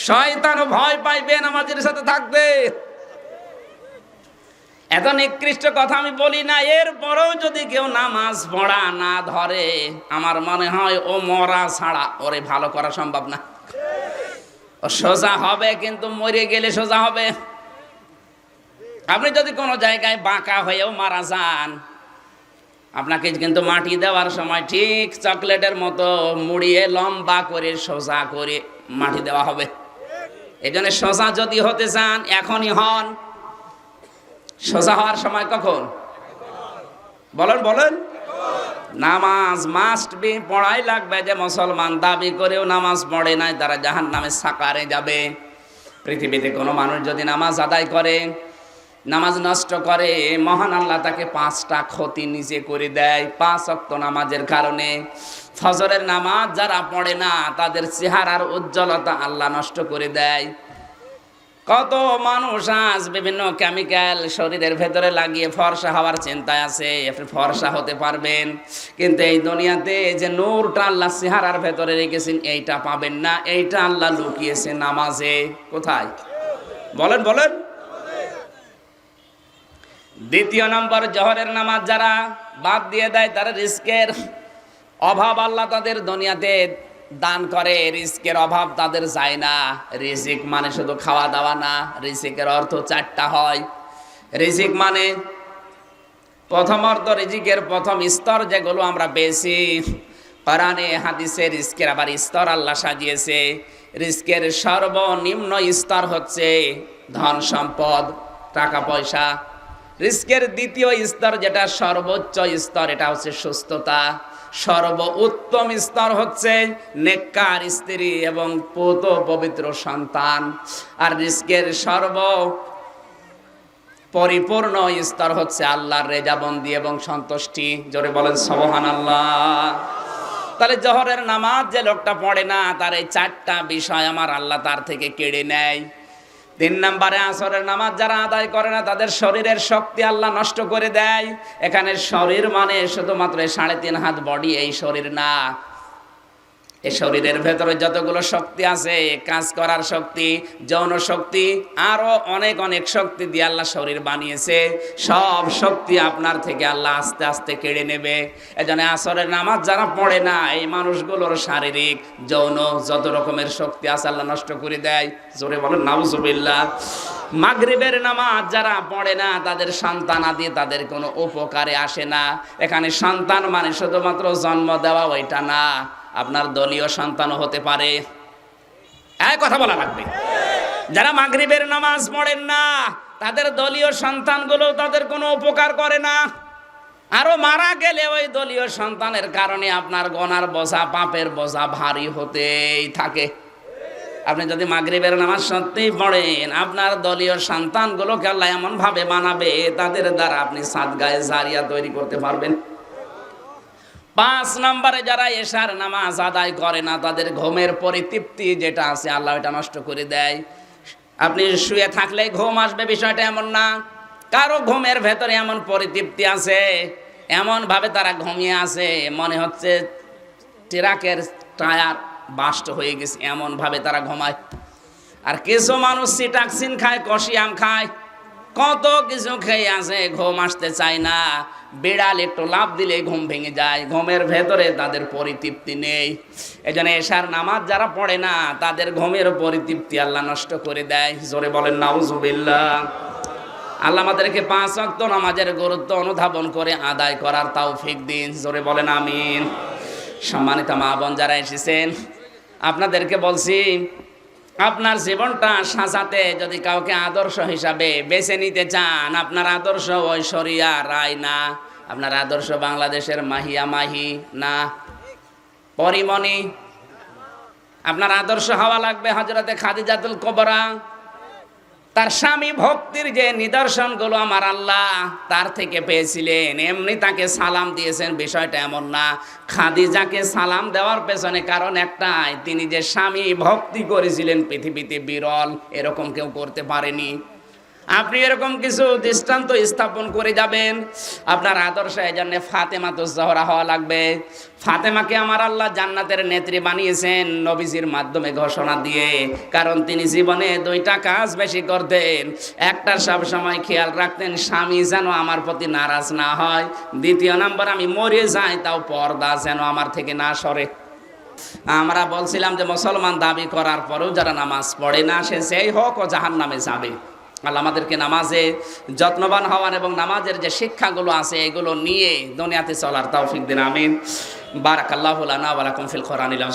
শয়তান ভয় পাইবে নামাজের সাথে থাকবে। এত নিকৃষ্ট কথা আমি বলি না, এরপরেও যদি কেউ নামাজ পড়া না ধরে, আমার মনে হয় ও মরা ছাড়া ওরে ভালো করা সম্ভব না। ও সোজা হবে, কিন্তু মরে গেলে সোজা হবে। আপনি যদি কোনো জায়গায় বাঁকা হয়েও মারা যান, আপনাকে কিন্তু মাটি দেওয়ার সময় ঠিক চকলেটের মতো মুড়িয়ে লম্বা করে সোজা করে মাটি দেওয়া হবে। এই জন্য সোজা যদি হতে চান এখনই হন। সোজা হওয়ার সময় কখন বলেন? বলেন, নামাজ মাস্ট বি, পড়াই লাগবে। যে মুসলমান দাবি করেও নামাজ পড়ে নাই, তারা জাহান্নামে সাকারে যাবে। পৃথিবীতে কোনো মানুষ যদি নামাজ আদায় করে, নামাজ নষ্ট করে, মহান আল্লাহ তাকে 5টা ক্ষতি নিজে করে দেয় 5 ওয়াক্ত নামাজের কারণে। ফজরের নামাজ যারা পড়ে না, তাদের চেহারার উজ্জ্বলতা আল্লাহ নষ্ট করে দেয়। কত মানুষ আজ বিভিন্ন কেমিক্যাল শরীরের ভেতরে লাগিয়ে ফর্সা হওয়ার চিন্তায় আছে। আপনি ফর্সা হতে পারবেন, কিন্তু এই দুনিয়াতে যে নূরটা আল্লাহ চেহারার ভেতরে রেখেছেন, এইটা পাবেন না। এইটা আল্লাহ লুকিয়েছে নামাজে। কোথায় বলেন? বলেন। দ্বিতীয় নম্বর, জোহরের নামাজ যারা বাদ দিয়ে দেয়, তারা রিস্কের অভাব আল্লাহ তাদের দুনিয়াতে দান করে। রিজিকের অভাব তাদের যায় না। রিজিক মানে শুধু খাওয়া দাওয়া না, রিজিকের অর্থ 4টা হয়। রিজিক মানে প্রথম অর্থ, রিজিকের প্রথম স্তর যেগুলো আমরা পেয়েছি কোরআনে হাদিসে, রিজিকের আবার স্তর আল্লাহ সাজিয়েছে। রিজিকের সর্বনিম্ন স্তর হচ্ছে ধন সম্পদ, টাকা পয়সা। রিজিকের দ্বিতীয় স্তর, যেটা সর্বোচ্চ স্তর, এটা হচ্ছে সুস্থতা। সর্ব উত্তম স্তর হচ্ছে নেককার স্ত্রী এবং পুত পবিত্র সন্তান। আর রিজিকের সর্ব পরিপূর্ণ স্তর হচ্ছে আল্লাহর রেজাবন্দি এবং সন্তুষ্টি। জোরে বলেন সুবহানাল্লাহ। তাহলে জোহরের নামাজ যে লোকটা পড়ে না, তার এই 4টা বিষয় আমার আল্লাহ তার থেকে কেড়ে নেয়। 3 নম্বরে, আসরের নামাজ যারা আদায় করে না, তাদের শরীরের শক্তি আল্লাহ নষ্ট করে দেয়। এখানে শরীর মানে শুধুমাত্র 3.5 হাত বডি, এই শরীর না। এই শরীরের ভেতরে যতগুলো শক্তি আছে, কাজ করার শক্তি, যৌন শক্তি, আরো অনেক অনেক শক্তি দিয়ে আল্লাহ শরীর বানিয়েছে। সব শক্তি আপনার থেকে আল্লাহ আস্তে আস্তে কেড়ে নেবে। এজন্য আসরের নামাজ যারা পড়ে না, এই মানুষগুলোর শারীরিক, যৌন যত রকমের শক্তি আছে আল্লাহ নষ্ট করে দেয়। জোরে বলেন নাউজুবিল্লাহ। মাগরিবের নামাজ যারা পড়ে না, তাদের সন্তান আদি তাদের কোনো উপকারে আসে না। এখানে সন্তান মানে শুধুমাত্র জন্ম দেওয়া ওইটা না, আপনার দলীয় সন্তানও হতে পারে। এই কথা বলা লাগবে। যারা মাগরিবের নামাজ পড়েন না, তাদের দলীয় সন্তানগুলো তাদের কোনো উপকার করে না। আরো মারা গেলে ওই দলীয় সন্তানের কারণে আপনার গুনার বোঝা, পাপের বোঝা ভারী হতেই থাকে। আপনি যদি মাগরিবের নামাজ সত্যিই পড়েন, আপনার দলীয় সন্তানগুলোকে আল্লাহ এমন ভাবে বানাবে, তাদের দ্বারা আপনি সাদগায়ে জারিয়া তৈরি করতে পারবেন। 5 নম্বরে, যারা এশার নামাজ আদায় করে না, তাদের ঘুমের পরিতৃপ্তি যেটা আছে আল্লাহ এটা নষ্ট করে দেয়। আপনি শুয়ে থাকলেই ঘুম আসবে, বিষয়টা এমন না। কারো ঘুমের ভেতরে এমন পরিতৃপ্তি আছে, এমন ভাবে তারা ঘুমিয়ে আছে, মনে হচ্ছে ট্রাকের টায়ার বাস্ট হয়ে গেছে, এমন ভাবে তারা ঘুমায়। আর কিছু মানুষ সিটাক্সিন খায়, কষিয়াম খায়, কত কিছু খেয়ে আছে, ঘুম আসতে চায় না। বিড়াল একটু লাফ দিলে ঘুম ভেঙে যায়। ঘুমের ভেতরে তাদের পরিতৃপ্তি নেই। এজন্য এশার নামাজ যারা পড়ে না, তাদের ঘুমের পরিতৃপ্তি আল্লাহ নষ্ট করে দেয়। জোরে বলেন নাউজুবিল্লাহ। আল্লাহ আমাদেরকে 5 ওয়াক্ত নামাজের গুরুত্ব অনুধাবন করে আদায় করার তৌফিক দিন। জোরে বলেন আমিন। সম্মানিত মা বোন যারা এসেছেন, আপনাদেরকে বলছি, আপনার জীবনটা সাজাতে যদি কাউকে আদর্শ হিসাবে বেছে নিতে চান, আপনার আদর্শ ওই শরিয়া রায় না, আপনার আদর্শ বাংলাদেশের মাহিয়া মাহি না, পরিমণি। আপনার আদর্শ হওয়া লাগবে হযরতে খাদিজাতুল কুবরা। তার স্বামী ভক্তির যে নিদর্শনগুলো আমার আল্লাহ তার থেকে পেয়েছিলেন, এমনি তাকে সালাম দিয়েছেন, বিষয়টা এমন না। খাদিজাকে সালাম দেওয়ার পেছনে কারণ একটাই, তিনি যে স্বামী ভক্তি করেছিলেন পৃথিবীতে বিরল, এরকম কেউ করতে পারেনি। আপনি এরকম কিছু দৃষ্টান্ত স্থাপন করে যাবেন। আপনার আদর্শ এই জন্য ফাতেমাতুজ জহরা হওয়া লাগবে। ফাতেমাকে আমার আল্লাহ জান্নাতের নেত্রী বানিয়েছেন নবীজির মাধ্যমে ঘোষণা দিয়ে, কারণ তিনি জীবনে দুইটা কাজ বেশি করতেন। একটা সব সময় খেয়াল রাখতেন, স্বামী যেন আমার প্রতি নারাজ না হয়। দ্বিতীয় নাম্বার, আমি মরে যাই তাও পর্দা যেন আমার থেকে না সরে। আমরা বলছিলাম যে মুসলমান দাবি করার পরেও যারা নামাজ পড়ে না, সে যেই হোক ও জাহান্নামে যাবে। আল্লাহ আমাদেরকে নামাজে যত্নবান হওয়ার এবং নামাজের যে শিক্ষাগুলো আছে এগুলো নিয়ে দুনিয়াতে চলার তৌফিক দিন, আমিন। বারাকাল্লাহু লানা ওয়া লাকুম ফিল কোরআনিল